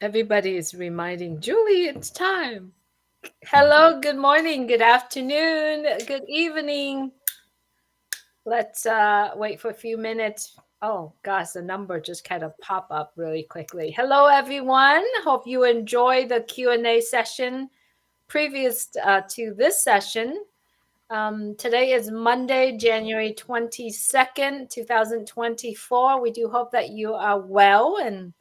Everybody is reminding Julie, it's time. Hello, good morning, good afternoon, good evening. Let's wait for a few minutes. Oh gosh, the number just kind of pop up really quickly. Hello, everyone. Hope you enjoy the Q&A session previous to this session. Today is Monday, January 22nd, 2024. We do hope that you are well, and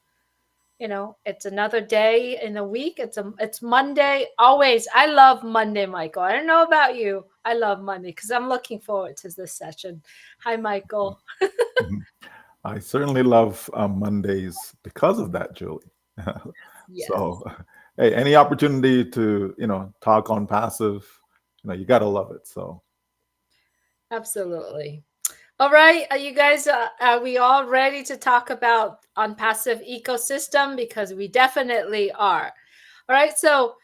it's another day in the week. It's Monday. Always. I love Monday, Michael. I don't know about you. I love Monday because I'm looking forward to this session. Hi, Michael. Mhm. I certainly love Mondays because of that, Julie. Yes, So, hey, any opportunity to talk on passive, you gotta love it. So, absolutely. All right, are you guys? Are we all ready to talk about on passive ecosystem? Because we definitely are. All right, so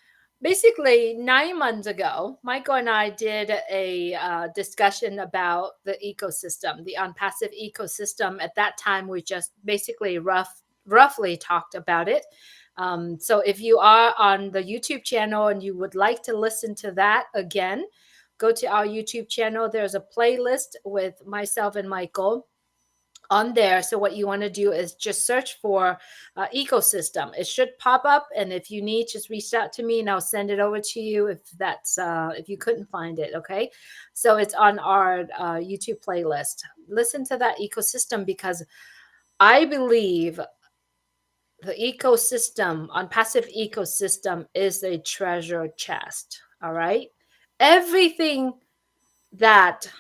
basically 9 months ago, Michael and I did a discussion about the ecosystem, the unpassive ecosystem. At that time, we just basically roughly talked about it. So if you are on the YouTube channel and you would like to listen to that again, go to our YouTube channel. There's a playlist with myself and Michael on there. So what you want to do is just search for ecosystem. It should pop up, and if you need, just reach out to me and I'll send it over to you if you couldn't find it. Okay, so it's on our YouTube playlist. Listen to that ecosystem because I believe the ecosystem on passive ecosystem is a treasure chest. All right, everything that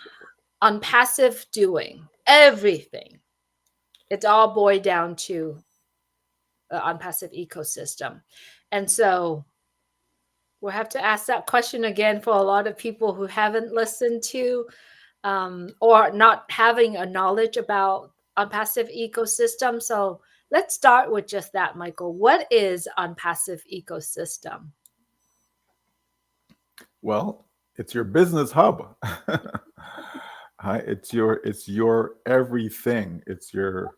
on passive doing, everything, it's all boiled down to on passive ecosystem. And so we'll have to ask that question again for a lot of people who haven't listened to or not having a knowledge about on passive ecosystem. So let's start with just that, Michael. What is on passive ecosystem? well, it's your business hub. Hi, it's your everything. It's your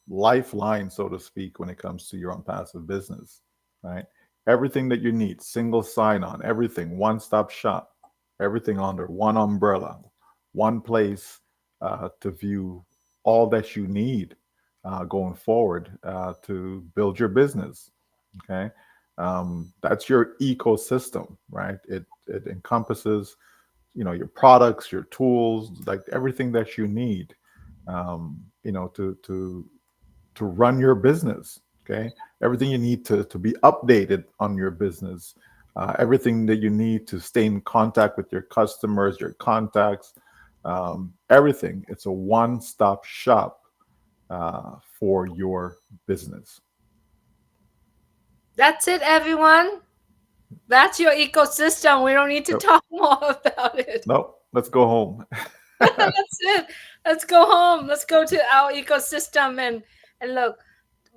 lifeline, so to speak, when it comes to your own passive business, right? Everything that you need, single sign on, everything, one stop shop, everything under one umbrella, one place to view all that you need going forward to build your business. Okay. That's your ecosystem, right? It encompasses, your products, your tools, like everything that you need, to run your business. Okay, everything you need to be updated on your business, everything that you need to stay in contact with your customers, your contacts, everything. It's a one-stop shop for your business. That's it, everyone. That's your ecosystem. We don't need to Nope. talk more about it. Nope. Let's go home. That's it. Let's go home. Let's go to our ecosystem and look.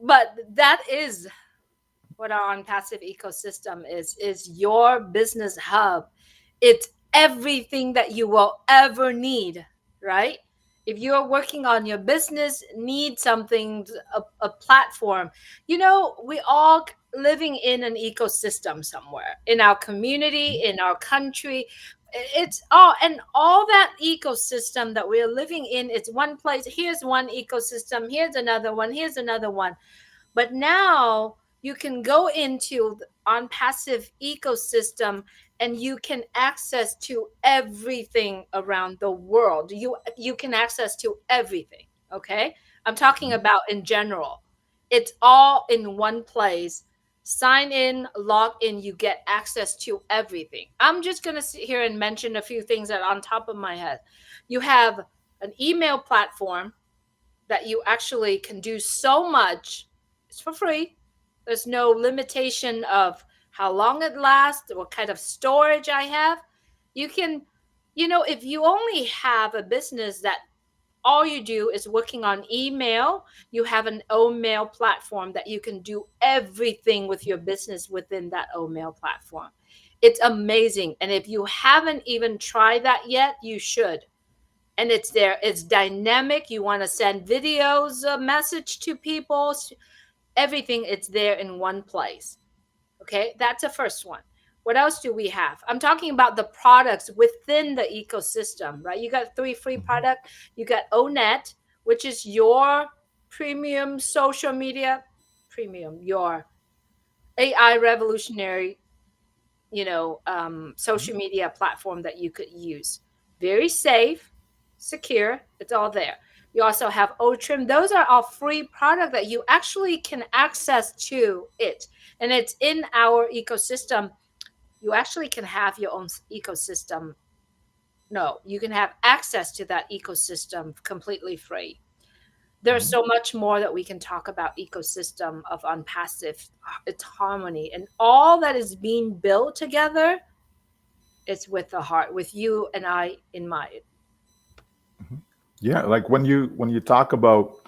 But that is what our unpassive ecosystem is your business hub. It's everything that you will ever need, right? If you're working on your business, need something, a platform. We all living in an ecosystem somewhere in our community, in our country. It's all that ecosystem that we're living in. It's one place. Here's one ecosystem. Here's another one. Here's another one. But now you can go into on passive ecosystem and you can access to everything around the world. You can access to everything. Okay. I'm talking about in general. It's all in one place. Sign in, log in, you get access to everything. I'm just going to sit here and mention a few things that are on top of my head. You have an email platform that you actually can do so much. It's for free. There's no limitation of how long it lasts, what kind of storage I have. You can, if you only have a business that all you do is working on email, you have an OMAIL platform that you can do everything with your business within that OMAIL platform. It's amazing. And if you haven't even tried that yet, you should. And it's there, it's dynamic. You want to send videos, a message to people, Everything it's there in one place. Okay, that's the first one. What else do we have? I'm talking about the products within the ecosystem, right? You got three free Mhm. product. You got ONET, which is your premium social media, premium, your AI revolutionary, Mhm. social media platform that you could use. Very safe, secure. It's all there. You also have OTRIM. Those are all free product that you actually can access to it, and it's in our ecosystem. You actually can have your own ecosystem. No, you can have access to that ecosystem completely free. There's Mhm. so much more that we can talk about ecosystem of unpassive. It's harmony and all that is being built together. It's with the heart, with you and I in mind. Mhm. Yeah, like when you talk about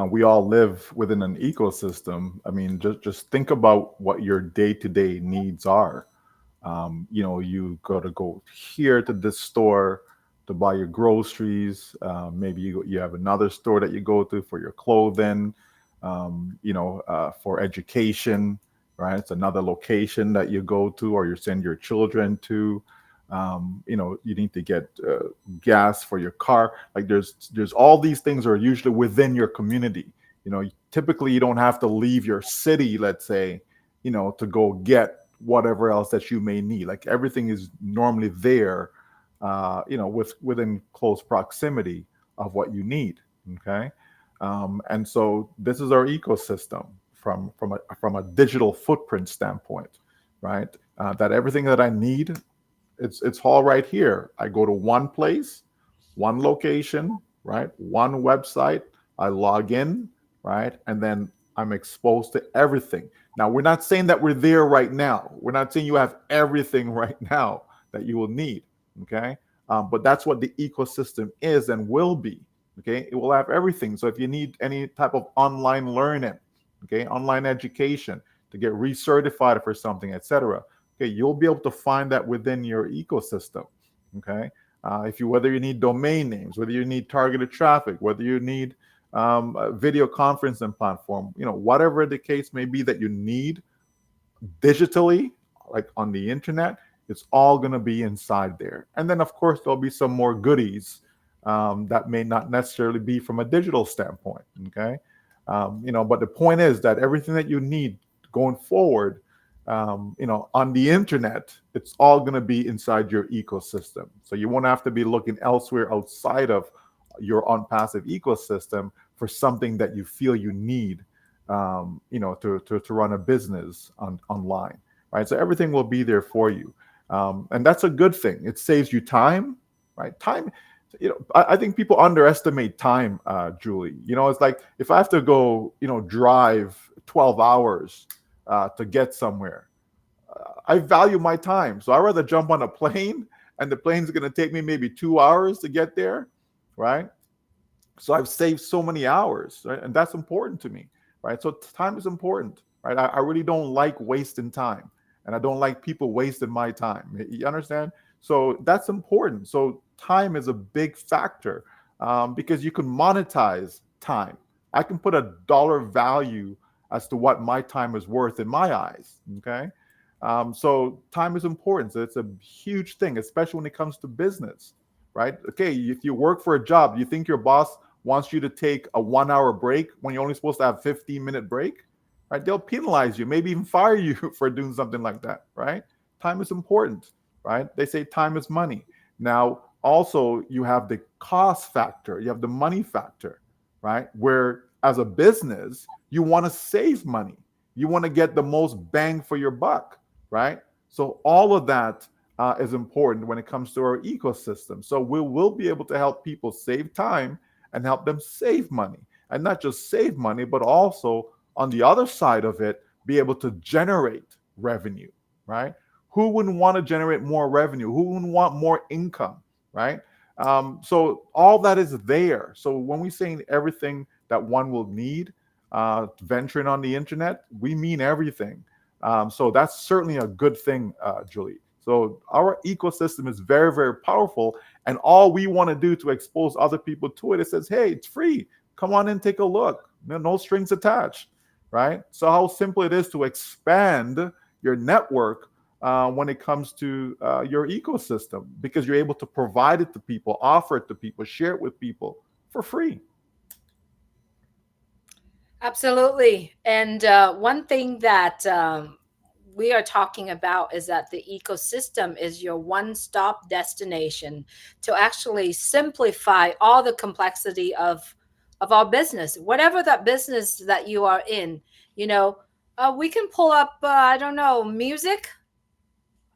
we all live within an ecosystem. I mean, just think about what your day to day needs are. You got to go here to this store to buy your groceries. Maybe you have another store that you go to for your clothing. For education, right? It's another location that you go to or you send your children to. You need to get gas for your car. Like there's all these things are usually within your community. Typically you don't have to leave your city, let's say, to go get whatever else that you may need. Like everything is normally there, within close proximity of what you need. Okay, and so this is our ecosystem from a digital footprint standpoint, right? That everything that I need, it's all right here. I go to one place, one location, right? One website. I log in, right? And then I'm exposed to everything. Now, we're not saying that we're there right now. We're not saying you have everything right now that you will need. Okay. But that's what the ecosystem is and will be. Okay. It will have everything. So if you need any type of online learning, okay, online education to get recertified for something, etc., okay, you'll be able to find that within your ecosystem. Okay, if you whether you need domain names, whether you need targeted traffic, whether you need a video conferencing platform, whatever the case may be that you need digitally, like on the internet, it's all going to be inside there. And then, of course, there'll be some more goodies that may not necessarily be from a digital standpoint. Okay. But the point is that everything that you need going forward, on the internet, it's all going to be inside your ecosystem. So you won't have to be looking elsewhere outside of your unpassive ecosystem for something that you feel you need, to run a business online, right? So everything will be there for you, and that's a good thing. It saves you time, right? Time, I think people underestimate time, Julie. It's like if I have to go, drive 12 hours to get somewhere, I value my time, so I rather jump on a plane, and the plane's going to take me maybe 2 hours to get there, right? So I've saved so many hours, right? And that's important to me, right? So time is important, right? I really don't like wasting time, and I don't like people wasting my time. You understand? So that's important. So time is a big factor, because you can monetize time. I can put a dollar value as to what my time is worth in my eyes. Okay. So time is important. So it's a huge thing, especially when it comes to business, right? Okay, if you work for a job, you think your boss wants you to take a 1 hour break when you're only supposed to have 15-minute break, right? They'll penalize you, maybe even fire you for doing something like that, right? Time is important, right? They say time is money. Now, also, you have the cost factor, you have the money factor, right? Where as a business, you want to save money, you want to get the most bang for your buck, right? So, all of that is important when it comes to our ecosystem. So, we will be able to help people save time and help them save money. And not just save money, but also on the other side of it, be able to generate revenue, right? Who wouldn't want to generate more revenue? Who wouldn't want more income, right? So all that is there. So when we say everything that one will need, venturing on the internet, we mean everything. So that's certainly a good thing, Julie. So our ecosystem is very, very powerful, and all we want to do to expose other people to it, it says, hey, it's free. Come on in, take a look. No strings attached, right? So how simple it is to expand your network when it comes to your ecosystem, because you're able to provide it to people, offer it to people, share it with people for free. Absolutely. And one thing that we are talking about is that the ecosystem is your one stop destination to actually simplify all the complexity of our business, whatever that business that you are in. You know, we can pull up, I don't know, music.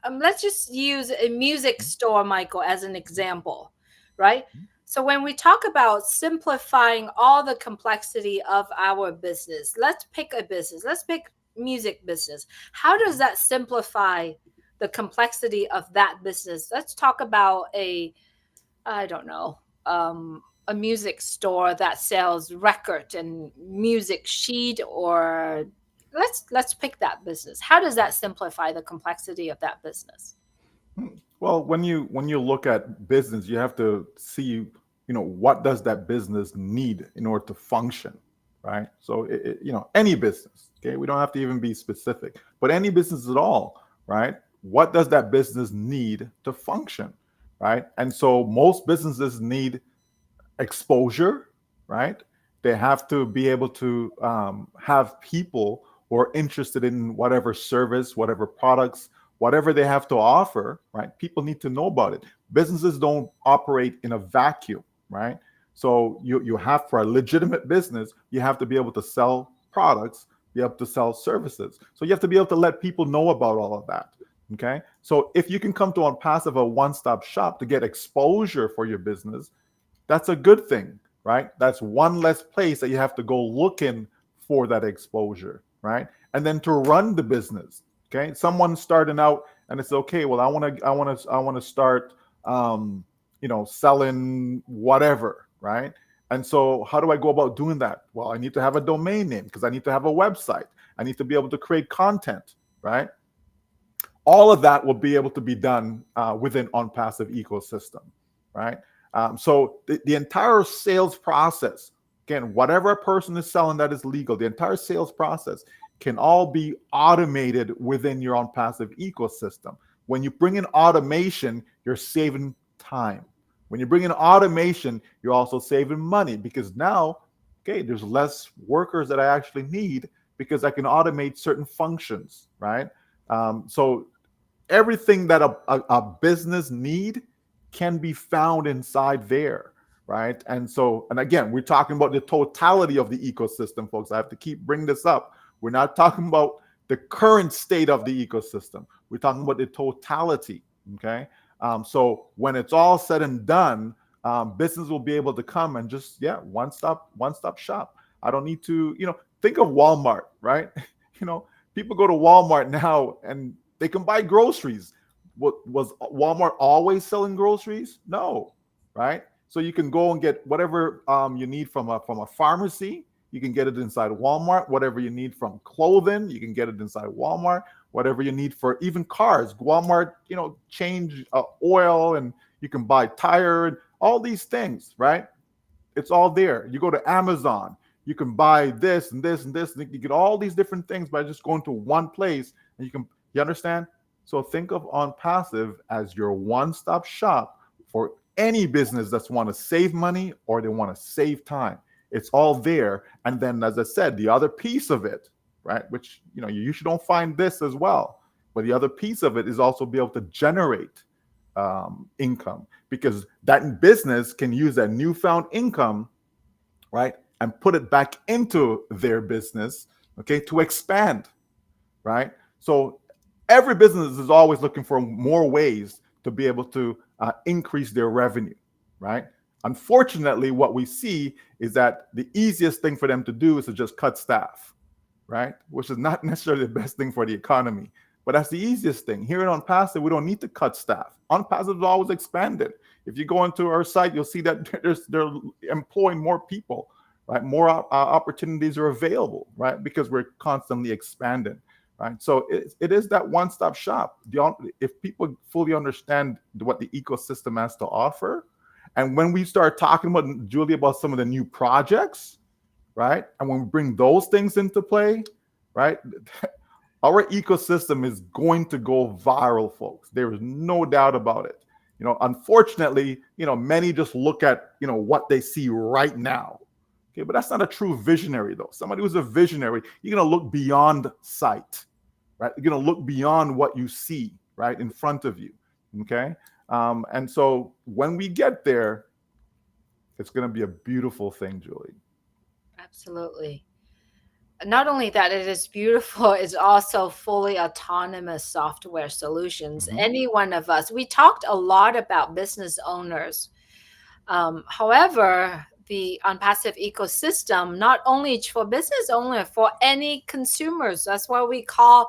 Let's just use a music store, Michael, as an example, right? So when we talk about simplifying all the complexity of our business, let's pick a business. Let's pick music business. How does that simplify the complexity of that business? Let's talk about a, I don't know, a music store that sells record and music sheet, or let's pick that business. How does that simplify the complexity of that business? Well, when you look at business, you have to see, what does that business need in order to function, right? So, any business, okay, we don't have to even be specific, but any business at all, right? What does that business need to function, right? And so most businesses need exposure, right? They have to be able to have people who are interested in whatever service, whatever products, whatever they have to offer, right? People need to know about it. Businesses don't operate in a vacuum, right? So you have, for a legitimate business, you have to be able to sell products, you have to sell services. So you have to be able to let people know about all of that. Okay. So if you can come to OnPassive, a one-stop shop, to get exposure for your business, that's a good thing, right? That's one less place that you have to go looking for that exposure, right? And then to run the business, okay? Someone starting out and it's okay. Well, I want to start, selling whatever, right? And so, how do I go about doing that? Well, I need to have a domain name because I need to have a website. I need to be able to create content, right? All of that will be able to be done within OnPassive ecosystem, right? So the entire sales process, again, whatever a person is selling that is legal, the entire sales process can all be automated within your OnPassive ecosystem. When you bring in automation, you're saving time. When you bring in automation, you're also saving money, because now, okay, there's less workers that I actually need because I can automate certain functions, right? So everything that a business need can be found inside there, right? And so, and again, we're talking about the totality of the ecosystem, folks. I have to keep bringing this up. We're not talking about the current state of the ecosystem. We're talking about the totality, okay? So when it's all said and done, business will be able to come and just, yeah, one stop shop. I don't need to, think of Walmart, right? you know, People go to Walmart now and they can buy groceries. What was Walmart always selling groceries? No, right? So you can go and get whatever you need from a pharmacy. You can get it inside Walmart. Whatever you need from clothing, you can get it inside Walmart. Whatever you need for even cars, Walmart, change oil, and you can buy tire, all these things, right? It's all there. You go to Amazon, you can buy this and this and this. And you get all these different things by just going to one place, and you understand? So think of OnPassive as your one-stop shop for any business that's want to save money or they want to save time. It's all there. And then, as I said, the other piece of it, right, which you usually don't find this as well, but the other piece of it is also be able to generate income, because that business can use that newfound income, right, and put it back into their business, okay, to expand, right? So every business is always looking for more ways to be able to increase their revenue, right? Unfortunately, what we see is that the easiest thing for them to do is to just cut staff, right? Which is not necessarily the best thing for the economy, but that's the easiest thing. Here at OnPassive, we don't need to cut staff. OnPassive is always expanded. If you go into our site, you'll see that they're employing more people, right? More opportunities are available, right? Because we're constantly expanding, right? So it is that one-stop shop. If people fully understand what the ecosystem has to offer, and when we start talking about, Julie, about some of the new projects, right? And when we bring those things into play, right, our ecosystem is going to go viral, folks. There is no doubt about it. Unfortunately, many just look at, what they see right now. Okay, but that's not a true visionary, though. Somebody who's a visionary, you're going to look beyond sight, right? You're going to look beyond what you see, right, in front of you. Okay. And so when we get there, it's going to be a beautiful thing, Julie. Absolutely. Not only that, it is beautiful, it's also fully autonomous software solutions. Mm-hmm. Any one of us, we talked a lot about business owners. However, the Onpassive ecosystem, not only for business owner, for any consumers, that's why we call,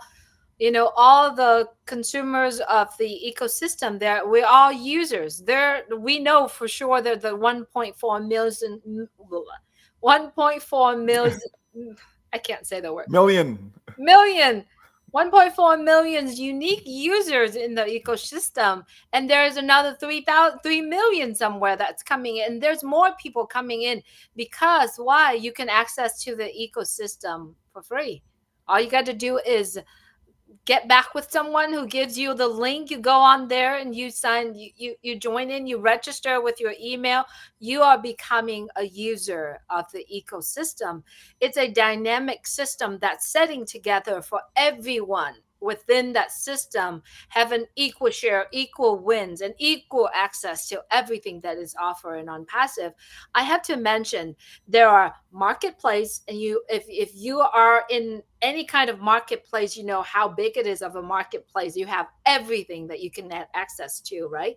all the consumers of the ecosystem there, we're all users there. We know for sure that the 1.4 million, 1.4 million, I can't say the word, Million. million, 1.4 million unique users in the ecosystem, and there's another 3 million somewhere that's coming in. There's more people coming in because why? You can access to the ecosystem for free. All you got to do is get back with someone who gives you the link. You go on there and you sign, you join in, you register with your email. You are becoming a user of the ecosystem. It's a dynamic system that's setting together for everyone within that system have an equal share, equal wins, and equal access to everything that is offered on passive. I have to mention there are marketplace, and if you are in any kind of marketplace, you know how big it is of a marketplace. You have everything that you can have access to, right?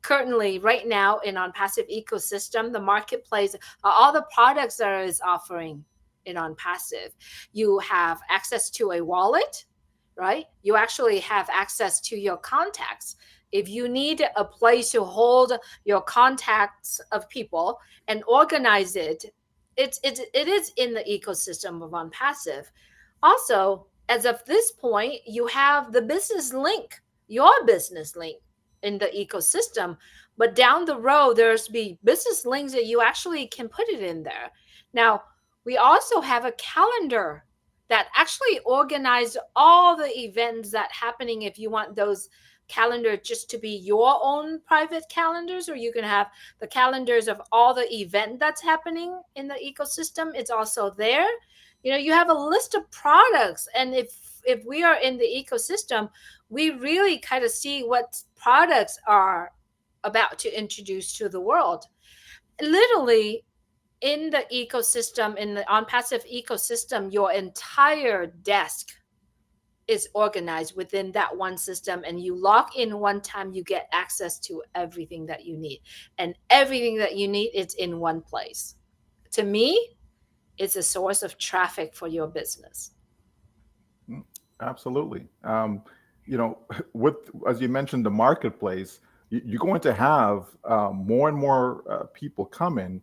Currently, right now in on passive ecosystem, the marketplace, all the products that is offering in on passive, you have access to a wallet, right? You actually have access to your contacts. If you need a place to hold your contacts of people and organize it, it is in the ecosystem of OnPassive. Also, as of this point, you have the business link, your business link in the ecosystem. But down the road, there's be business links that you actually can put it in there. Now, we also have a calendar that actually organize all the events that happening. If you want those calendar just to be your own private calendars, or you can have the calendars of all the event that's happening in the ecosystem, it's also there. You have a list of products, and if we are in the ecosystem, we really kind of see what products are about to introduce to the world. Literally, in the ecosystem, in the on passive ecosystem, your entire desk is organized within that one system, and you log in one time, you get access to everything that you need, and everything that you need is in one place. To me, it's a source of traffic for your business. Mm, absolutely. With, as you mentioned, the marketplace, you're going to have more and more people come in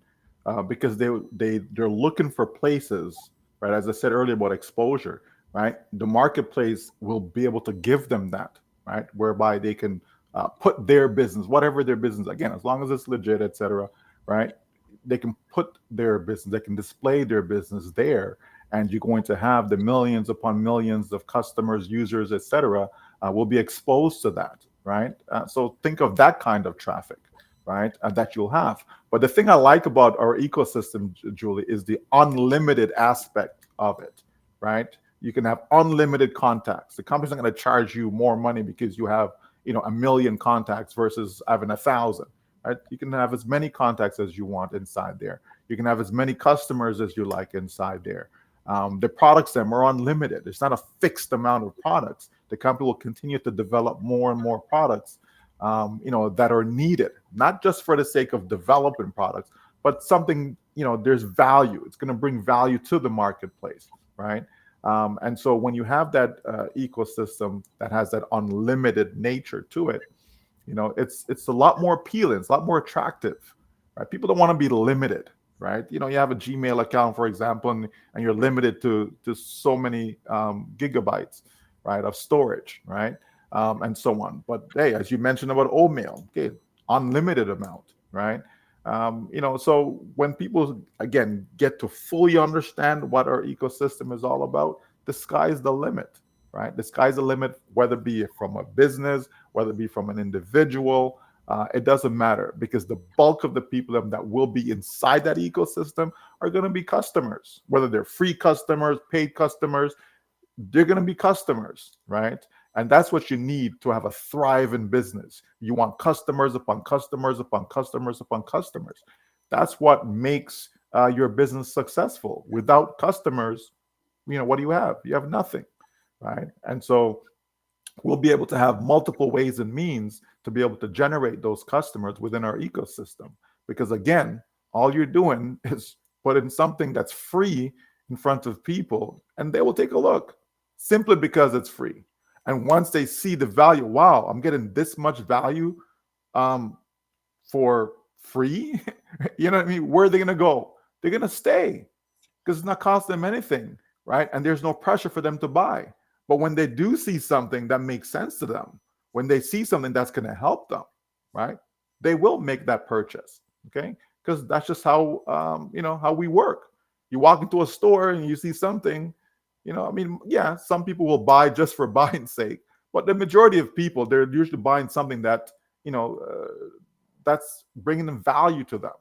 because they're looking for places, right? As I said earlier about exposure, right? The marketplace will be able to give them that, right? Whereby they can put their business, whatever their business, again, as long as it's legit, etc., right? They can put their business, they can display their business there, and you're going to have the millions upon millions of customers, users, etc., will be exposed to that, right? So think of that kind of traffic, right? That you'll have. But the thing I like about our ecosystem, Julie, is the unlimited aspect of it, right? You can have unlimited contacts. The company's not going to charge you more money because you have, a million contacts versus having 1,000. Right? You can have as many contacts as you want inside there. You can have as many customers as you like inside there. The products them are unlimited. It's not a fixed amount of products. The company will continue to develop more and more products, that are needed, not just for the sake of developing products, but something, there's value. It's going to bring value to the marketplace, right? And so when you have that ecosystem that has that unlimited nature to it, it's a lot more appealing, it's a lot more attractive, right? People don't want to be limited, right? You have a Gmail account, for example, and you're limited to so many gigabytes, right, of storage, right, and so on. But hey, as you mentioned about OMAIL, okay, unlimited amount, right? So when people again get to fully understand what our ecosystem is all about, the sky's the limit, right? The sky's the limit, whether it be from a business, whether it be from an individual. It doesn't matter, because the bulk of the people that will be inside that ecosystem are going to be customers, whether they're free customers, paid customers. They're going to be customers, right? And that's what you need to have a thriving business. You want customers upon customers upon customers upon customers. That's what makes your business successful. Without customers, what do you have? You have nothing, right? And so we'll be able to have multiple ways and means to be able to generate those customers within our ecosystem. Because again, all you're doing is putting something that's free in front of people, and they will take a look simply because it's free. And once they see the value, wow, I'm getting this much value um, for free. You know what I mean? Where are they going to go? They're going to stay, because it's not costing them anything, right? And there's no pressure for them to buy. But when they do see something that makes sense to them, when they see something that's going to help them, right, they will make that purchase. Okay, because that's just how how we work. You walk into a store and you see something, I mean, yeah, some people will buy just for buying sake, but the majority of people, they're usually buying something that that's bringing them value to them.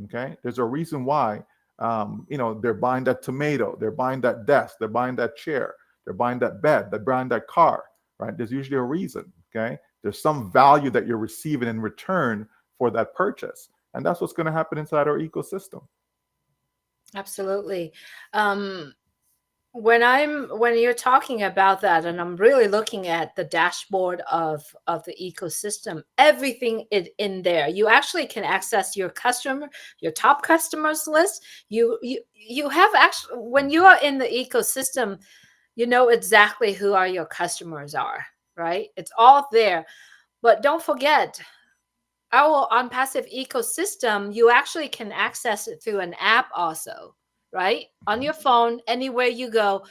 Okay, there's a reason why they're buying that tomato, they're buying that desk, they're buying that chair, they're buying that bed, they're buying that car, right? There's usually a reason. Okay, there's some value that you're receiving in return for that purchase, and that's what's going to happen inside our ecosystem. Absolutely. Um, when you're talking about that, and I'm really looking at the dashboard of the ecosystem, everything is in there. You actually can access your top customers list. You have actually, when you are in the ecosystem, you know exactly who are your customers are, right? It's all there. But don't forget, our on passive ecosystem, you actually can access it through an app also, right? On your phone, anywhere you go,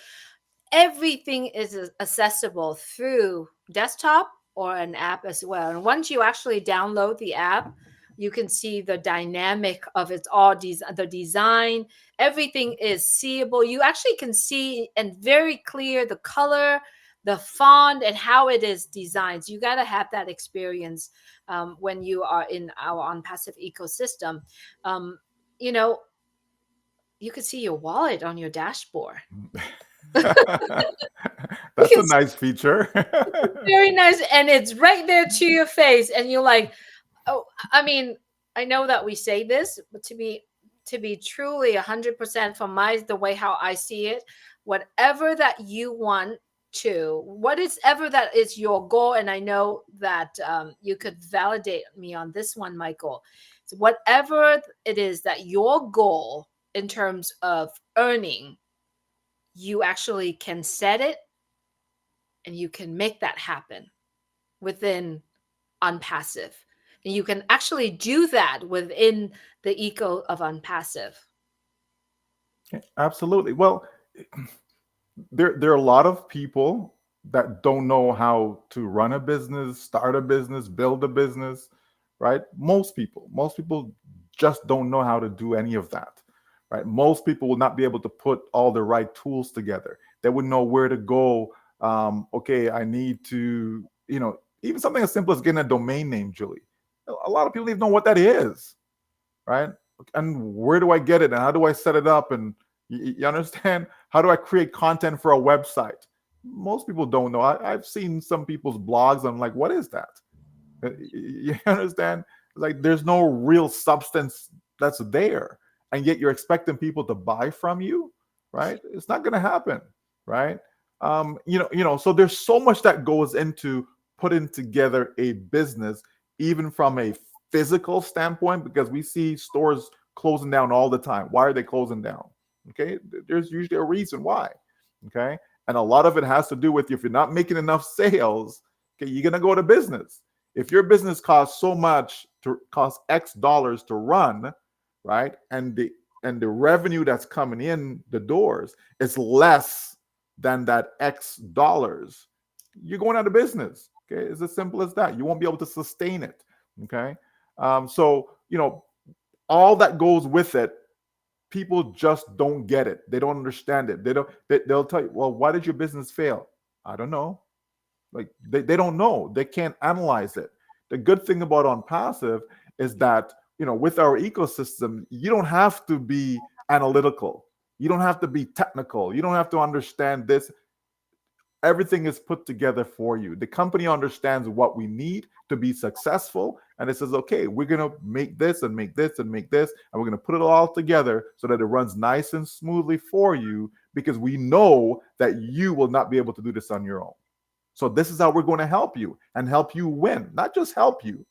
everything is accessible through desktop or an app as well. And once you actually download the app, you can see the dynamic of it's all the design. Everything is seeable. You actually can see and very clear the color, the font, and how it is designed. So you got to have that experience when you are in our on passive ecosystem. Um, you know, you can see your wallet on your dashboard. You That's can a nice feature. very nice, and it's right there to your face, and you're like, oh, I mean, I know that we say this, but to be truly 100% from the way how I see it, whatever that you want to, what is ever that is your goal, and I know that you could validate me on this one, Michael. So whatever it is that your goal in terms of earning, you actually can set it and you can make that happen within Onpassive. And you can actually do that within the eco of Onpassive. Absolutely. Well, there are a lot of people that don't know how to run a business, start a business, build a business, right? Most people just don't know how to do any of that, right? Most people will not be able to put all the right tools together. They wouldn't know where to go. Okay, I need to, even something as simple as getting a domain name, Julie. A lot of people don't even know what that is, right? And where do I get it? And how do I set it up? And you understand? How do I create content for a website? Most people don't know. I've seen some people's blogs. I'm like, what is that? You understand? Like, there's no real substance that's there, and yet you're expecting people to buy from you, right? It's not going to happen, right? So there's so much that goes into putting together a business, even from a physical standpoint, because we see stores closing down all the time. Why are they closing down? Okay, there's usually a reason why. Okay, and a lot of it has to do with, if you're not making enough sales, okay, you're gonna go to business. If your business costs X dollars to run, right, and the revenue that's coming in the doors is less than that X dollars, you're going out of business. Okay, it's as simple as that. You won't be able to sustain it. Okay, so all that goes with it, people just don't get it. They don't understand it. They'll tell you, well, why did your business fail? I don't know. Like they don't know. They can't analyze it. The good thing about OnPassive is that, with our ecosystem, you don't have to be analytical. You don't have to be technical. You don't have to understand this. Everything is put together for you. The company understands what we need to be successful, and it says, okay, we're going to make this and make this and make this, and we're going to put it all together so that it runs nice and smoothly for you, because we know that you will not be able to do this on your own. So this is how we're going to help you and help you win, not just help you,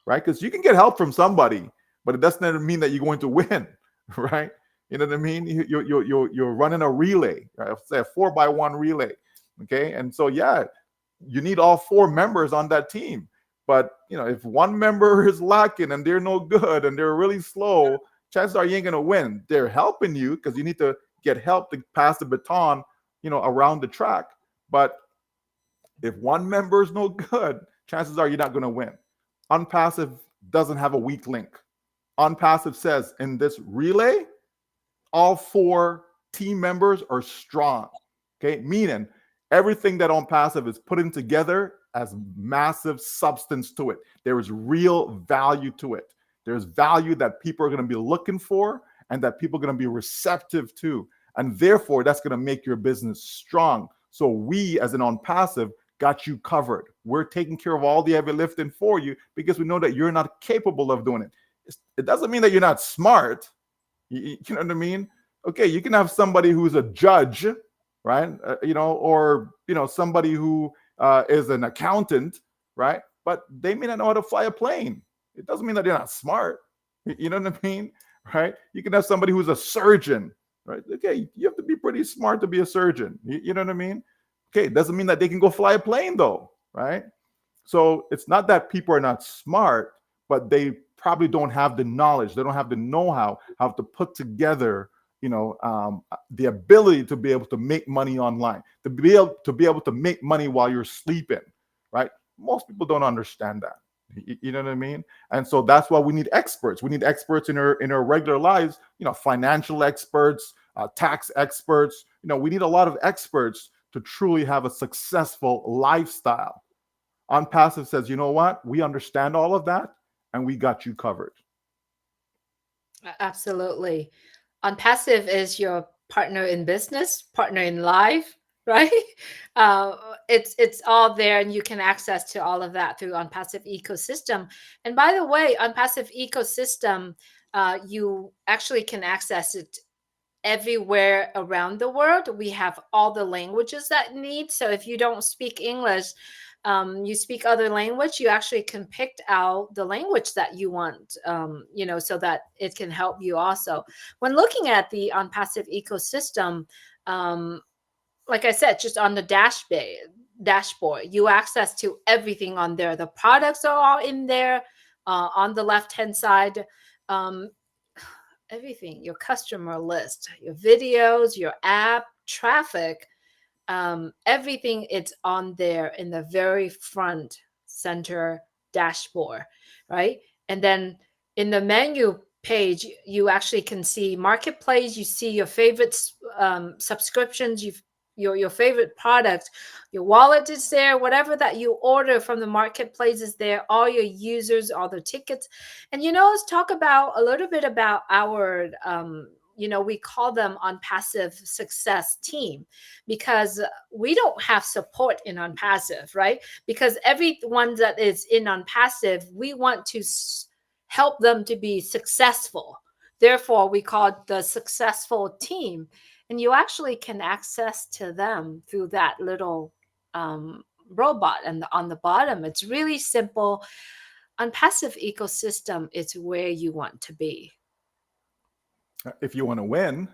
right? Because you can get help from somebody, but it doesn't mean that you're going to win, right? You know what I mean? You're running a relay, right? Say a 4x1 relay. Okay. And so, yeah, you need all 4 members on that team. But, if one member is lacking and they're no good and they're really slow, chances are you ain't going to win. They're helping you because you need to get help to pass the baton, around the track. But if one member is no good, chances are you're not going to win. OnPassive doesn't have a weak link. OnPassive says in this relay, all 4 team members are strong. Okay. Meaning, everything that OnPassive is putting together has massive substance to it. There is real value to it. There's value that people are going to be looking for and that people are going to be receptive to. And therefore, that's going to make your business strong. So we, as an OnPassive, got you covered. We're taking care of all the heavy lifting for you because we know that you're not capable of doing it. It doesn't mean that you're not smart. You know what I mean? Okay, you can have somebody who's a judge, right? Or somebody who is an accountant, right? But they may not know how to fly a plane. It doesn't mean that they're not smart. You know what I mean, right? You can have somebody who's a surgeon, right? Okay, you have to be pretty smart to be a surgeon. You know what I mean? Okay, it doesn't mean that they can go fly a plane though, right? So it's not that people are not smart, but they probably don't have the knowledge. They don't have the know-how, how to put together the ability to be able to make money online, to be able to make money while you're sleeping, right? Most people don't understand that. You know what I mean? And so that's why we need experts. We need experts in our regular lives, financial experts, tax experts. We need a lot of experts to truly have a successful lifestyle. OnPassive says, you know what? We understand all of that and we got you covered. Absolutely. OnPassive is your partner in business, partner in life, right? It's all there, and you can access to all of that through OnPassive ecosystem. And by the way, OnPassive ecosystem, you actually can access it everywhere around the world. We have all the languages that you need. So if you don't speak English, you speak other language, you actually can pick out the language that you want, so that it can help you also. When looking at the OnPassive ecosystem, like I said, just on the dashboard, you access to everything on there. The products are all in there. On the left-hand side, everything, your customer list, your videos, your app, traffic, everything, it's on there in the very front center dashboard, right? And then in the menu page, you actually can see marketplace. You see your favorite subscriptions. Your favorite product, your wallet is there, whatever that you order from the marketplace is there, all your users, all the tickets. And let's talk about a little bit about our we call them OnPassive success team, because we don't have support in OnPassive, right? Because everyone that is in OnPassive, we want to help them to be successful. Therefore, we call it the successful team. And you actually can access to them through that little robot. And on the bottom, it's really simple. OnPassive ecosystem is where you want to be. If you want to win,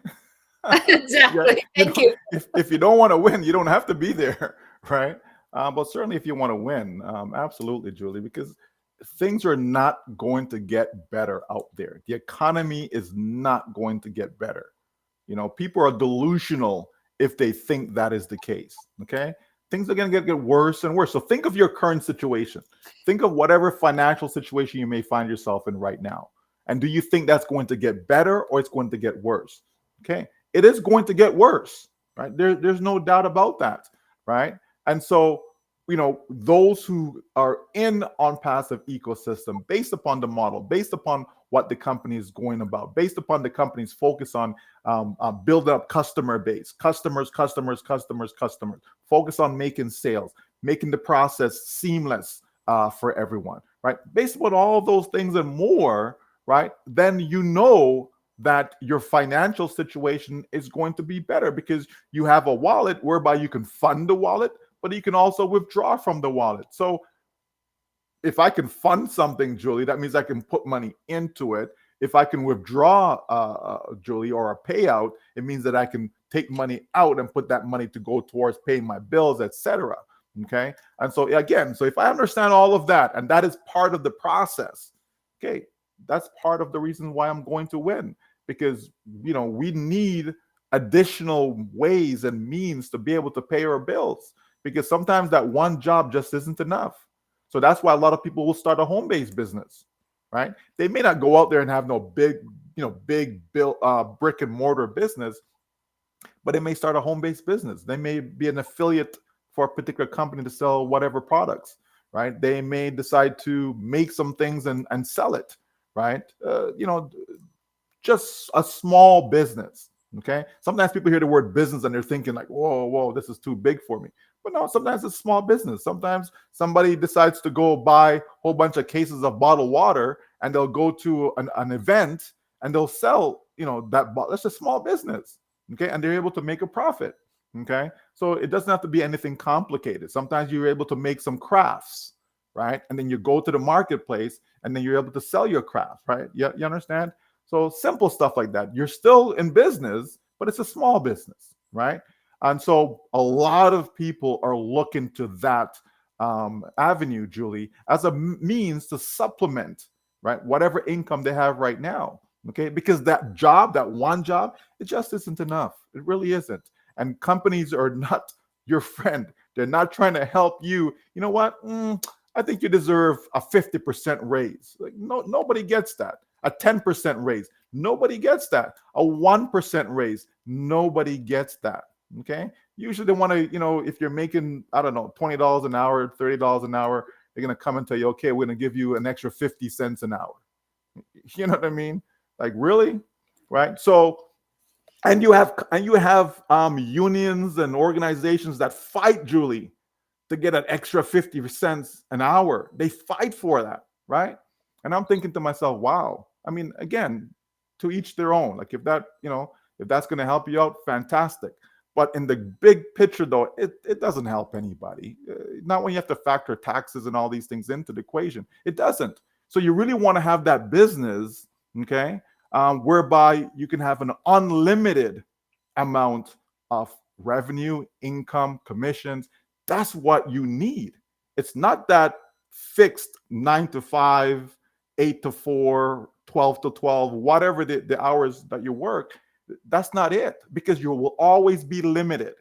yeah, Exactly. Thank you. if you don't want to win, you don't have to be there, right? But certainly, if you want to win, absolutely, Julie, because things are not going to get better out there. The economy is not going to get better. People are delusional if they think that is the case. Okay, things are going to get worse and worse. So think of your current situation. Think of whatever financial situation you may find yourself in right now, And do you think that's going to get better or it's going to get worse? Okay. It is going to get worse, right? There's no doubt about that, right? And so, those who are in on passive ecosystem, based upon the model, based upon what the company is going about, based upon the company's focus on building up customer base, customers, focus on making sales, making the process seamless for everyone, right? Based upon all those things and more, right? Then that your financial situation is going to be better because you have a wallet whereby you can fund the wallet, but you can also withdraw from the wallet. So if I can fund something, Julie, that means I can put money into it. If I can withdraw, Julie, or a payout, it means that I can take money out and put that money to go towards paying my bills, etc. Okay. And so again, so if I understand all of that, and that is part of the process, okay, that's part of the reason why I'm going to win, because we need additional ways and means to be able to pay our bills, because sometimes that one job just isn't enough. So that's why a lot of people will start a home-based business, right? They may not go out there and have no big built brick and mortar business, but they may start a home-based business. They may be an affiliate for a particular company to sell whatever products, right? They may decide to make some things and sell it, right? Just a small business. Okay. Sometimes people hear the word business and they're thinking like, whoa, this is too big for me. But no, sometimes it's small business. Sometimes somebody decides to go buy a whole bunch of cases of bottled water and they'll go to an event and they'll sell, that bottle. That's a small business. Okay. And they're able to make a profit. Okay. So it doesn't have to be anything complicated. Sometimes you're able to make some crafts, right? And then you go to the marketplace and then you're able to sell your craft, right? You understand? So simple stuff like that. You're still in business, but it's a small business, right? And so a lot of people are looking to that avenue, Julie, as a means to supplement, right, whatever income they have right now. Okay, because that one job, it just isn't enough. It really isn't. And companies are not your friend. They're not trying to help you. You know what? I think you deserve a 50% raise. Like, no, nobody gets that. A 10% raise. Nobody gets that. A 1% raise. Nobody gets that. Okay. Usually they want to, if you're making, I don't know, $20 an hour, $30 an hour, they're going to come and tell you, okay, we're going to give you an extra 50 cents an hour. You know what I mean? Like, really? Right. So, and you have unions and organizations that fight, Julie, to get an extra 50 cents an hour. They fight for that. Right. And I'm thinking to myself, wow. I mean, again, to each their own. Like if that's going to help you out, fantastic. But in the big picture, though, it doesn't help anybody. Not when you have to factor taxes and all these things into the equation. It doesn't. So you really want to have that business, okay, whereby you can have an unlimited amount of revenue, income, commissions. That's what you need. It's not that fixed 9 to 5, 8 to 4, 12 to 12, whatever the hours that you work. That's not it, because you will always be limited.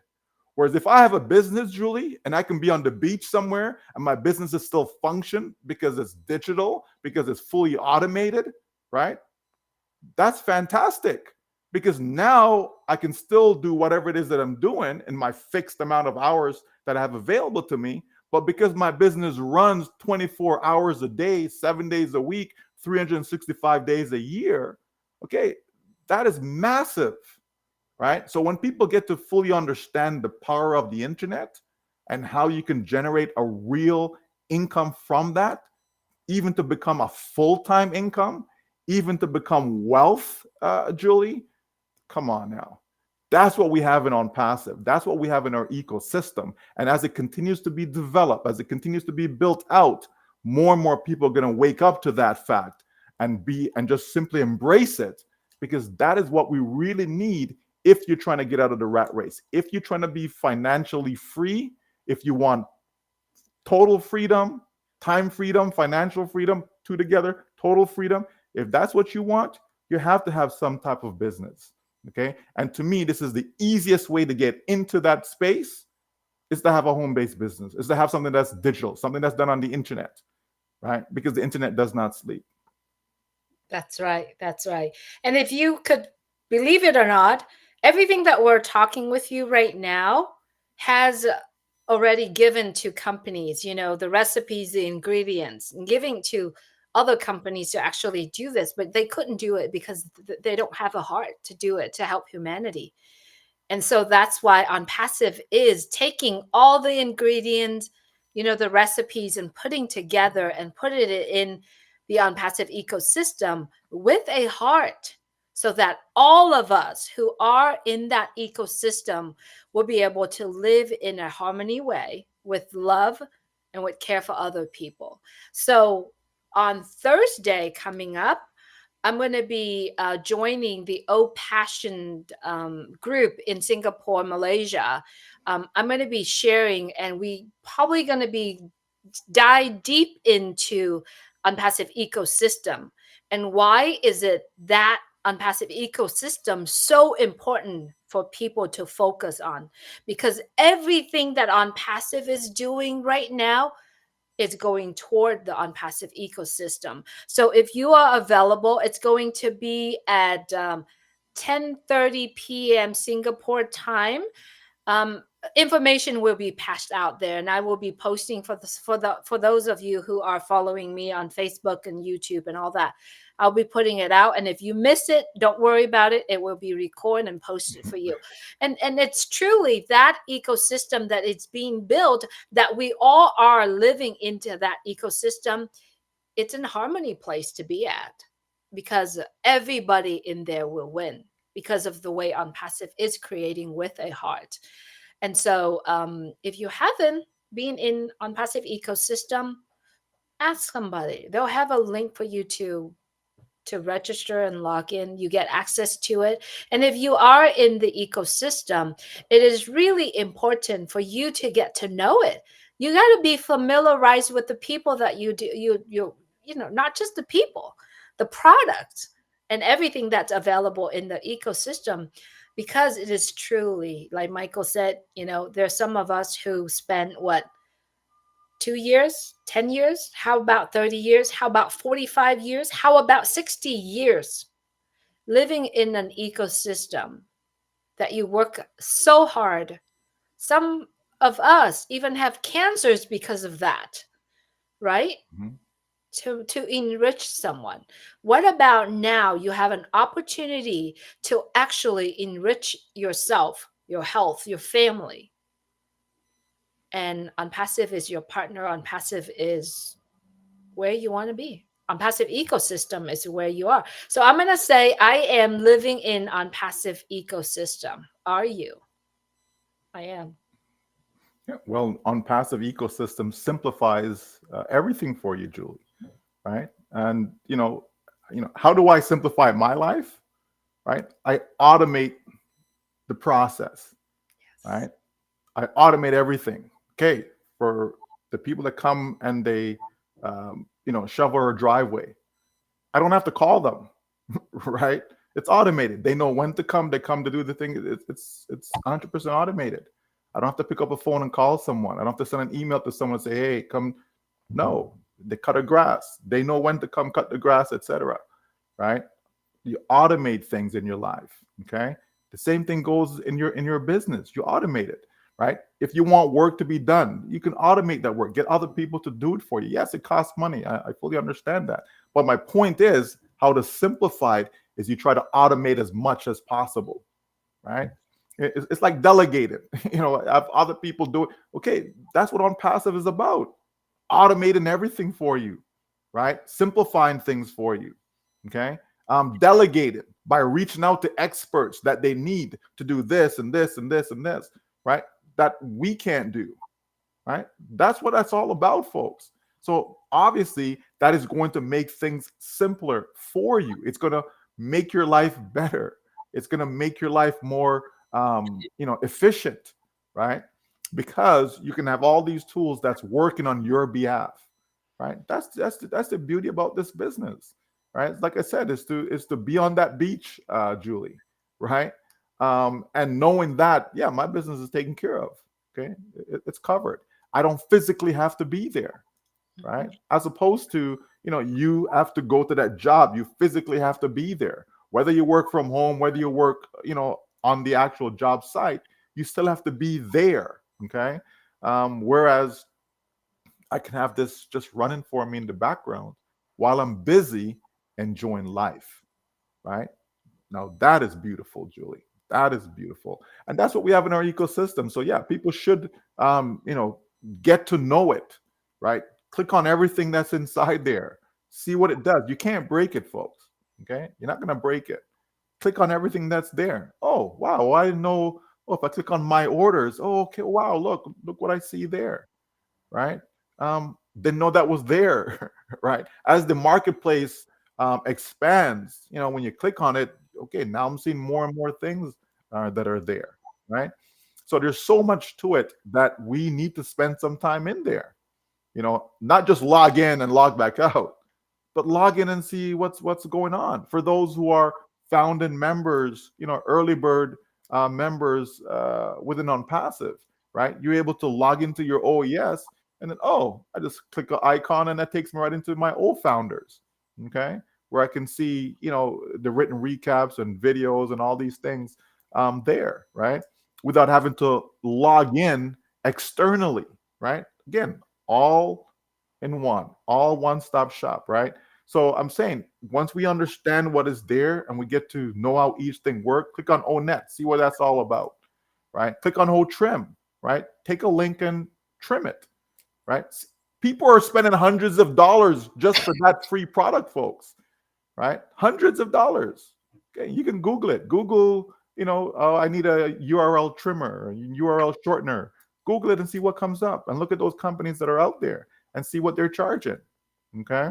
Whereas if I have a business, Julie, and I can be on the beach somewhere and my business is still function because it's digital, because it's fully automated, right? That's fantastic, because now I can still do whatever it is that I'm doing in my fixed amount of hours that I have available to me. But because my business runs 24 hours a day, 7 days a week, 365 days a year, okay, that is massive, right? So when people get to fully understand the power of the internet and how you can generate a real income from that, even to become a full-time income, even to become wealth, Julie, come on now. That's what we have in OnPassive. That's what we have in our ecosystem. And as it continues to be developed, as it continues to be built out, more and more people are going to wake up to that fact and just simply embrace it, because that is what we really need if you're trying to get out of the rat race. If you're trying to be financially free, if you want total freedom, time freedom, financial freedom, two together, total freedom, if that's what you want, you have to have some type of business. Okay. And to me, this is the easiest way to get into that space, is to have a home-based business, is to have something that's digital, something that's done on the internet, right? Because the internet does not sleep. That's right. That's right. And if you could believe it or not, everything that we're talking with you right now has already given to companies, the recipes, the ingredients, and giving to other companies to actually do this, but they couldn't do it because they don't have a heart to do it to help humanity. And so that's why on passive is taking all the ingredients, the recipes, and putting together and put it in the on passive ecosystem with a heart, so that all of us who are in that ecosystem will be able to live in a harmony way with love and with care for other people. So on Thursday coming up, I'm going to be joining the O Passion group in Singapore, Malaysia. I'm going to be sharing, and we probably going to be dive deep into unpassive ecosystem, and why is it that unpassive ecosystem so important for people to focus on? Because everything that unpassive is doing right now is going toward the unpassive ecosystem. So if you are available, it's going to be at 10:30 p.m. Singapore time. um, Information will be passed out there, and I will be posting for those of you who are following me on Facebook and YouTube and all that. I'll be putting it out, and if you miss it, don't worry about it. It will be recorded and posted for you. And it's truly that ecosystem that it's being built, that we all are living into that ecosystem. It's an harmony place to be at, because everybody in there will win because of the way on passive is creating with a heart. And so, if you haven't been in on passive ecosystem, ask somebody. They'll have a link for you to register and log in. You get access to it. And if you are in the ecosystem, it is really important for you to get to know it. You got to be familiarized with the people that you do, not just the people, the products and everything that's available in the ecosystem, because it is truly, like Michael said, there's some of us who spent what, 2 years, 10 years? How about 30 years? How about 45 years? How about 60 years living in an ecosystem that you work so hard? Some of us even have cancers because of that, right? Mhm. To enrich someone. What about now you have an opportunity to actually enrich yourself, your health, your family? And Unpassive is your partner. Unpassive is where you want to be. Unpassive ecosystem is where you are. So I'm going to say I am living in unpassive ecosystem. Are you? I am. Yeah, well, on passive ecosystem simplifies everything for you, Julie, right? And how do I simplify my life? Right? I automate the process, Yes. right? I automate everything. Okay, for the people that come and they, shovel our driveway, I don't have to call them, right? It's automated. They know when to come. They come to do the thing. It's 100% automated. I don't have to pick up a phone and call someone. I don't have to send an email to someone and say, "Hey, come." No, they cut a grass. They know when to come cut the grass, etc. Right? You automate things in your life. Okay. The same thing goes in your business. You automate it, right? If you want work to be done, you can automate that work. Get other people to do it for you. Yes, it costs money. I fully understand that. But my point is how to simplify it is you try to automate as much as possible, right? It's like delegated. Have other people do it. Okay, that's what on passive is about. Automating everything for you, right? Simplifying things for you. Okay. Delegate it by reaching out to experts that they need to do this and this and this and this, right? That we can't do, right? That's what that's all about, folks. So obviously, that is going to make things simpler for you. It's going to make your life better. It's going to make your life more, efficient, right? Because you can have all these tools that's working on your behalf, right? That's the beauty about this business, right? Like I said, is to be on that beach, Julie, right? And knowing that, yeah, my business is taken care of. Okay, it's covered. I don't physically have to be there, right? As opposed to, you have to go to that job. You physically have to be there. Whether you work from home, whether you work, on the actual job site, you still have to be there. Okay. Whereas I can have this just running for me in the background while I'm busy enjoying life, right? Now that is beautiful, Julie. That is beautiful, and that's what we have in our ecosystem. So yeah, people should, get to know it, right? Click on everything that's inside there. See what it does. You can't break it, folks. Okay, you're not gonna break it. Click on everything that's there. Oh wow, well, I didn't know. Oh, if I click on my orders, oh okay, wow, look what I see there, right? Didn't know that was there, right? As the marketplace expands, when you click on it, okay, now I'm seeing more and more things that are there, right? So there's so much to it that we need to spend some time in there, not just log in and log back out, but log in and see what's going on. For those who are founding members, early bird members within OnPassive, right? You're able to log into your OES, and then I just click an icon and that takes me right into my old founders, okay, where I can see the written recaps and videos and all these things there, right, without having to log in externally, right? Again, all in all one-stop shop, right? So I'm saying once we understand what is there and we get to know how each thing works, click on ONET, see what that's all about, right? Click on OTRIM, right? Take a link and trim it, right? People are spending hundreds of dollars just for that free product, folks, right? Hundreds of dollars. Okay, you can Google it. Google, I need a URL trimmer, URL shortener. Google it and see what comes up, and look at those companies that are out there and see what they're charging. Okay.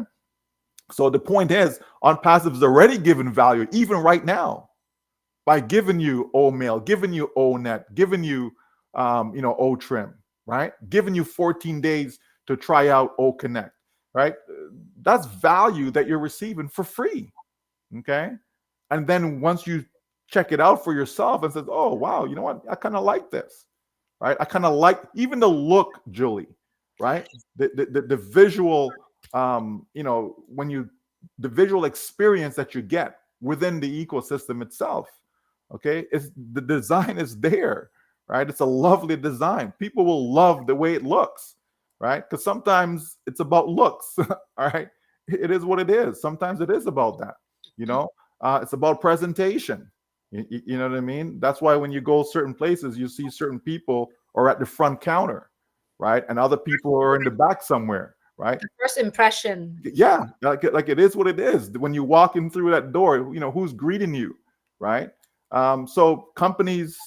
So the point is, OnPassive is already giving value, even right now, by giving you OMAIL, giving you ONET, giving you, OTRIM, right? Giving you 14 days to try out OCONNECT, right? That's value that you're receiving for free, okay? And then once you check it out for yourself and says, oh, wow, you know what? I kind of like this, right? I kind of like even the look, Julie, right? The visual, when you, the visual experience that you get within the ecosystem itself, okay? It's the design is there, right? It's a lovely design. People will love the way it looks, right? Because sometimes it's about looks, all right? It is what it is. Sometimes it is about that, it's about presentation. You know what I mean? That's why when you go certain places, you see certain people are at the front counter, right? And other people are in the back somewhere, right? The first impression. Yeah, like it is what it is. When you walk in through that door, who's greeting you, right? So companies,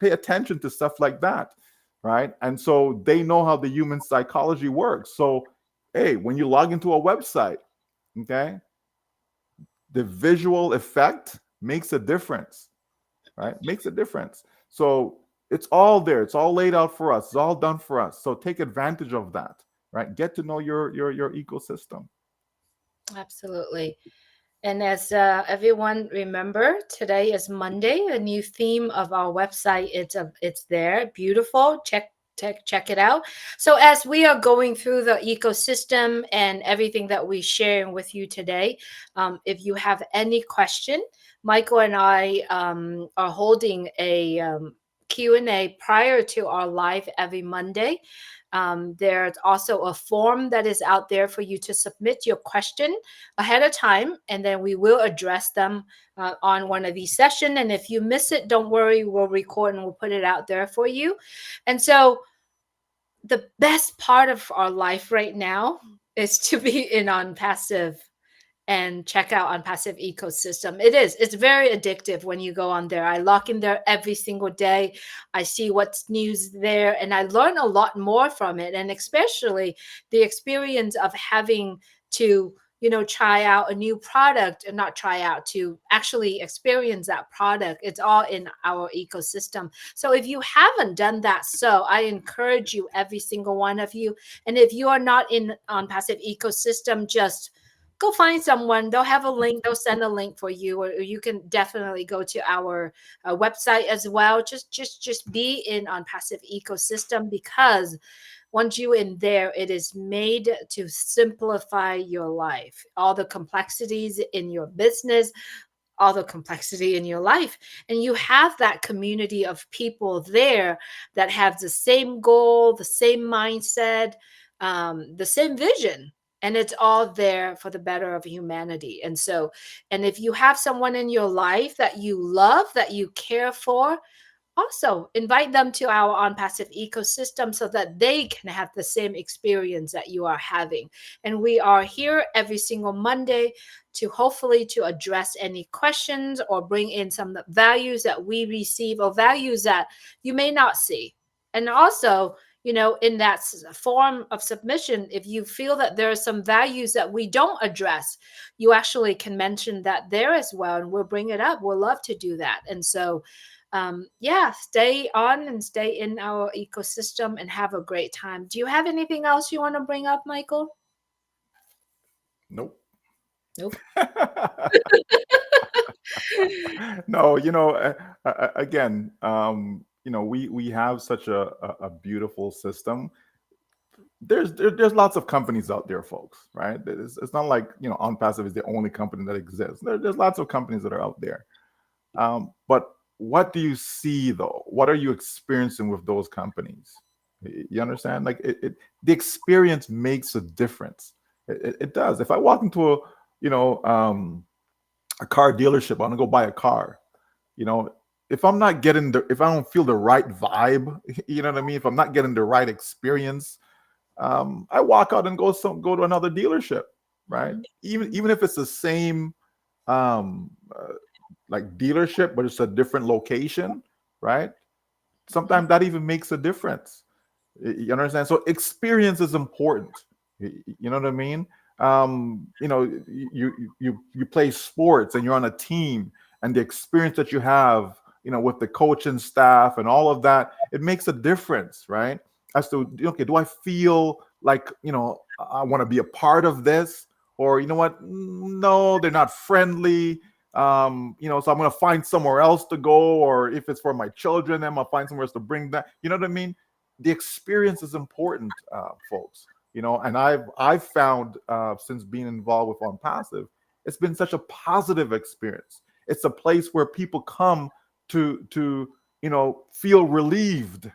pay attention to stuff like that, right? And so they know how the human psychology works. So, hey, when you log into a website, okay, the visual effect makes a difference, right? Makes a difference. So it's all there. It's all laid out for us. It's all done for us. So take advantage of that, right? Get to know your ecosystem. Absolutely. And as everyone remember, today is Monday. A new theme of our website. It's there, beautiful. Check it out. So as we are going through the ecosystem and everything that we sharing with you today, if you have any question, Michael and I are holding a Q&A prior to our live every Monday. There's also a form that is out there for you to submit your question ahead of time, and then we will address them on one of these sessions. And if you miss it, don't worry, we'll record and we'll put it out there for you. And so the best part of our life right now is to be in OnPassive and check out OnPassive ecosystem. It's very addictive when you go on there. I log in there every single day. I see what's news there, and I learn a lot more from it. And especially the experience of having to try out a new product, and not try out, to actually experience that product. It's all in our ecosystem. So if you haven't done that, so I encourage you, every single one of you. And if you are not in OnPassive ecosystem, just go find someone. They'll have a link. They'll send a link for you, or you can definitely go to our website as well. Just be in OnPassive ecosystem, because once you in there, it is made to simplify your life, all the complexities in your business, all the complexity in your life. And you have that community of people there that have the same goal, the same mindset, the same vision. And it's all there for the better of humanity. And so, and if you have someone in your life that you love, that you care for, also invite them to our on passive ecosystem so that they can have the same experience that you are having. And we are here every single Monday to hopefully to address any questions or bring in some values that we receive or values that you may not see. And also, in that form of submission, if you feel that there are some values that we don't address, you actually can mention that there as well, and we'll bring it up. We'll love to do that. And so, yeah, stay on and stay in our ecosystem and have a great time. Do you have anything else you want to bring up, Michael? Nope. Nope. No, again, we have such a beautiful system. There's lots of companies out there, folks, right? It's not like, OnPassive is the only company that exists. There's lots of companies that are out there. But what do you see though? What are you experiencing with those companies? You understand? Like the experience makes a difference. It does. If I walk into a car dealership, I want to go buy a car. You know, if I don't feel the right vibe, you know what I mean? If I'm not getting the right experience, I walk out and go to another dealership, right? Even if it's the same um, like dealership, but it's a different location, right? Sometimes that even makes a difference. You understand? So experience is important. You know what I mean? You play sports and you're on a team, and the experience that you have, with the coaching staff and all of that, it makes a difference, right? As to, okay, do I feel like, I want to be a part of this, or you know what? No, they're not friendly. So I'm gonna find somewhere else to go, or if it's for my children, then I'll find somewhere else to bring that. You know what I mean? The experience is important, folks. And I've found, since being involved with On Passive, it's been such a positive experience. It's a place where people come to feel relieved.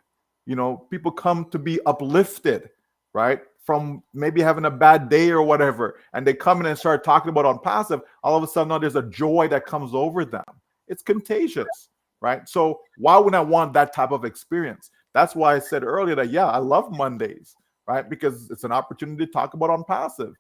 People come to be uplifted, right? From maybe having a bad day or whatever, and they come in and start talking about On Passive. All of a sudden, now there's a joy that comes over them. It's contagious, right? So why would I want that type of experience? That's why I said earlier that, yeah, I love Mondays, right? Because it's an opportunity to talk about On Passive.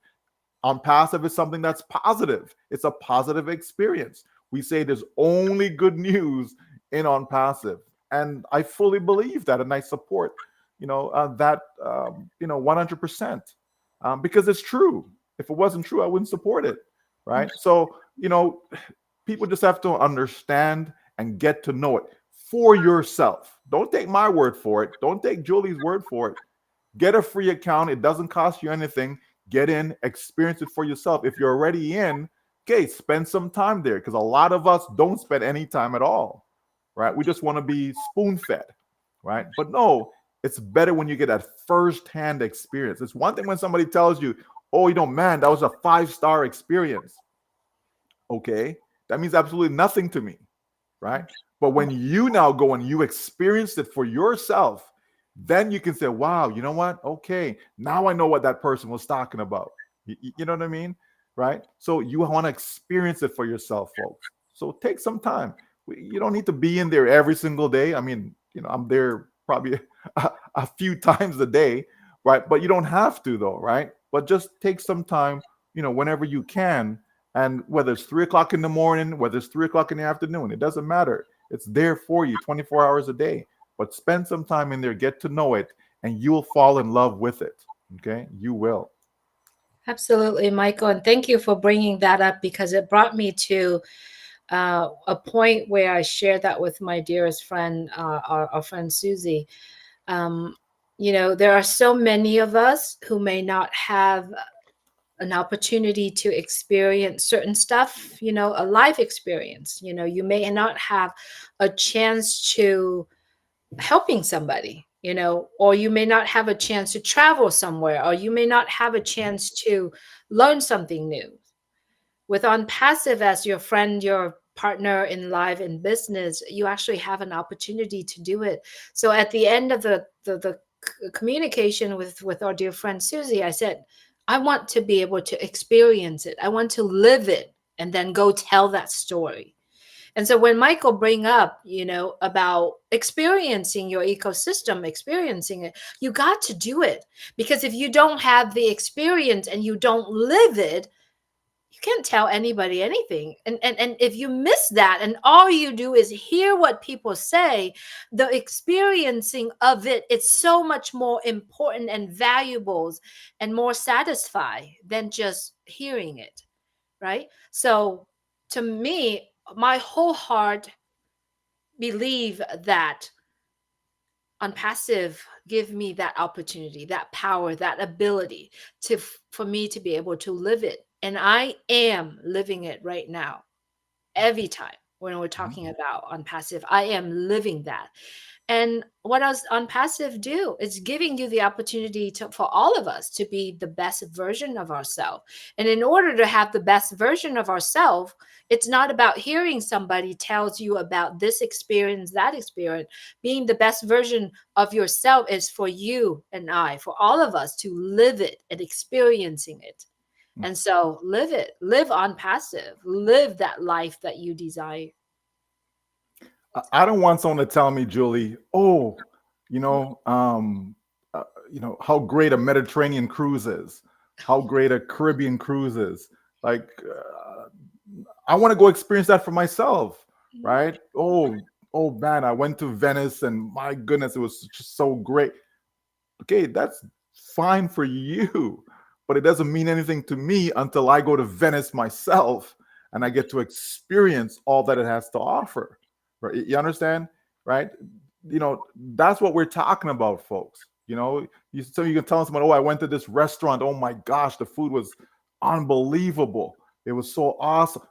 On Passive is something that's positive. It's a positive experience. We say there's only good news in On Passive, and I fully believe that, and I support, that, 100%, because it's true. If it wasn't true, I wouldn't support it, right? So, people just have to understand and get to know it for yourself. Don't take my word for it. Don't take Julie's word for it. Get a free account. It doesn't cost you anything. Get in, experience it for yourself. If you're already in, okay, spend some time there, because a lot of us don't spend any time at all, right? We just want to be spoon fed, right? But no, it's better when you get that first-hand experience. It's one thing when somebody tells you, oh, man, that was a 5-star experience. Okay, that means absolutely nothing to me, right? But when you now go and you experienced it for yourself, then you can say, wow, you know what? Okay, now I know what that person was talking about. You know what I mean? Right? So you want to experience it for yourself, folks. So take some time. You don't need to be in there every single day. I mean, I'm there probably a few times a day, right? But you don't have to, though, right? But just take some time, whenever you can. And whether it's 3 o'clock in the morning, whether it's 3 o'clock in the afternoon, it doesn't matter. It's there for you 24 hours a day. But spend some time in there, get to know it, and you'll fall in love with it. Okay? You will. Absolutely, Michael. And thank you for bringing that up, because it brought me to a point where I shared that with my dearest friend, our friend Susie. Um, there are so many of us who may not have an opportunity to experience certain stuff, a life experience. You may not have a chance to helping somebody. or you may not have a chance to travel somewhere, or you may not have a chance to learn something new. With On Passive as your friend, your partner in life and business, you actually have an opportunity to do it. So at the end of the communication with our dear friend Susie, I said, I want to be able to experience it. I want to live it and then go tell that story. And so when Michael bring up, about experiencing your ecosystem, experiencing it, you got to do it. Because if you don't have the experience and you don't live it, you can't tell anybody anything. And if you miss that and all you do is hear what people say, the experiencing of it, it's so much more important and valuable and more satisfying than just hearing it, right? So to me, my whole heart believe that on passive give me that opportunity, that power, that ability for me to be able to live it, and I am living it right now. Every time when we're Mhm. talking about on passive, I am living that. And what does on passive do? It's giving you the opportunity for all of us to be the best version of ourselves. And in order to have the best version of ourselves, it's not about hearing somebody tells you about this experience, that experience. Being the best version of yourself is for you and I, for all of us to live it and experiencing it. And so live it, live on passive, live that life that you desire. I don't want someone to tell me, Julie, oh, you know, um, how great a Mediterranean cruise is, how great a Caribbean cruise is. Like, I want to go experience that for myself, right? Oh man, I went to Venice and my goodness, it was just so great. Okay, that's fine for you, but it doesn't mean anything to me until I go to Venice myself and I get to experience all that it has to offer. Right? You understand? Right? That's what we're talking about, folks. So you can tell someone, oh, I went to this restaurant. Oh my gosh, the food was unbelievable. It was so awesome.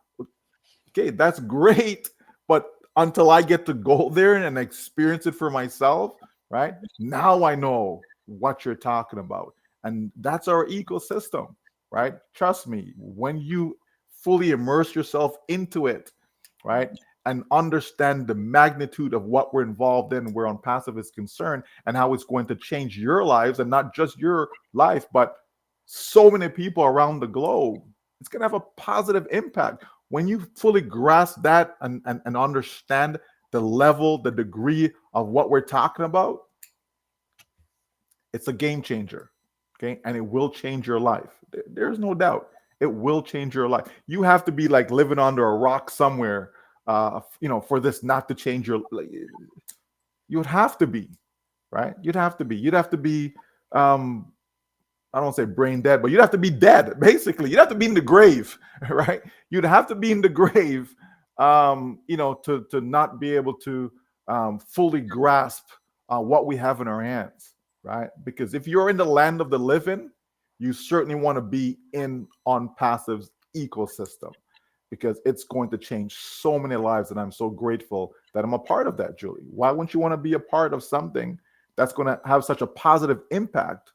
Okay, that's great. But until I get to go there and experience it for myself, right? Now I know what you're talking about. And that's our ecosystem, right? Trust me, when you fully immerse yourself into it, right? And understand the magnitude of what we're involved in, where on passive is concerned, and how it's going to change your lives and not just your life, but so many people around the globe. It's going to have a positive impact when you fully grasp that and understand the level, the degree of what we're talking about. It's a game changer. Okay. And it will change your life. There's no doubt. It will change your life. You have to be like living under a rock somewhere, for this not to change your. You would have to be, right? You'd have to be. You'd have to be. I don't want to say brain dead, but you'd have to be dead, basically. You'd have to be in the grave, right? You'd have to be in the grave, to not be able to fully grasp what we have in our hands, right? Because if you're in the land of the living, you certainly want to be in on Passive's ecosystem because it's going to change so many lives. And I'm so grateful that I'm a part of that, Julie. Why wouldn't you want to be a part of something that's going to have such a positive impact,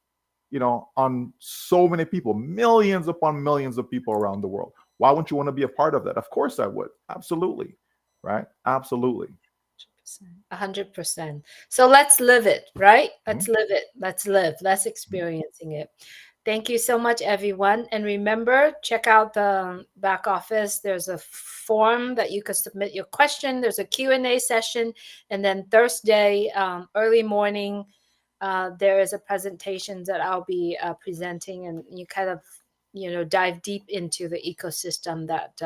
on so many people, millions upon millions of people around the world? Why wouldn't you want to be a part of that? Of course I would. Absolutely. Right? Absolutely. 100%. So let's live it, right? Mhm. Let's live it. Let's live. Let's experiencing it. Thank you so much, everyone. And remember, check out the back office. There's a form that you can submit your question. There's a Q&A session. And then Thursday, early morning, there is a presentation that I'll be presenting. And you kind of, dive deep into the ecosystem that,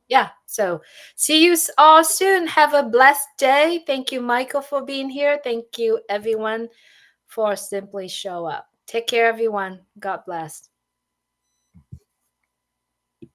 yeah. So see you all soon. Have a blessed day. Thank you, Michael, for being here. Thank you, everyone, for simply show up. Take care, everyone. God bless.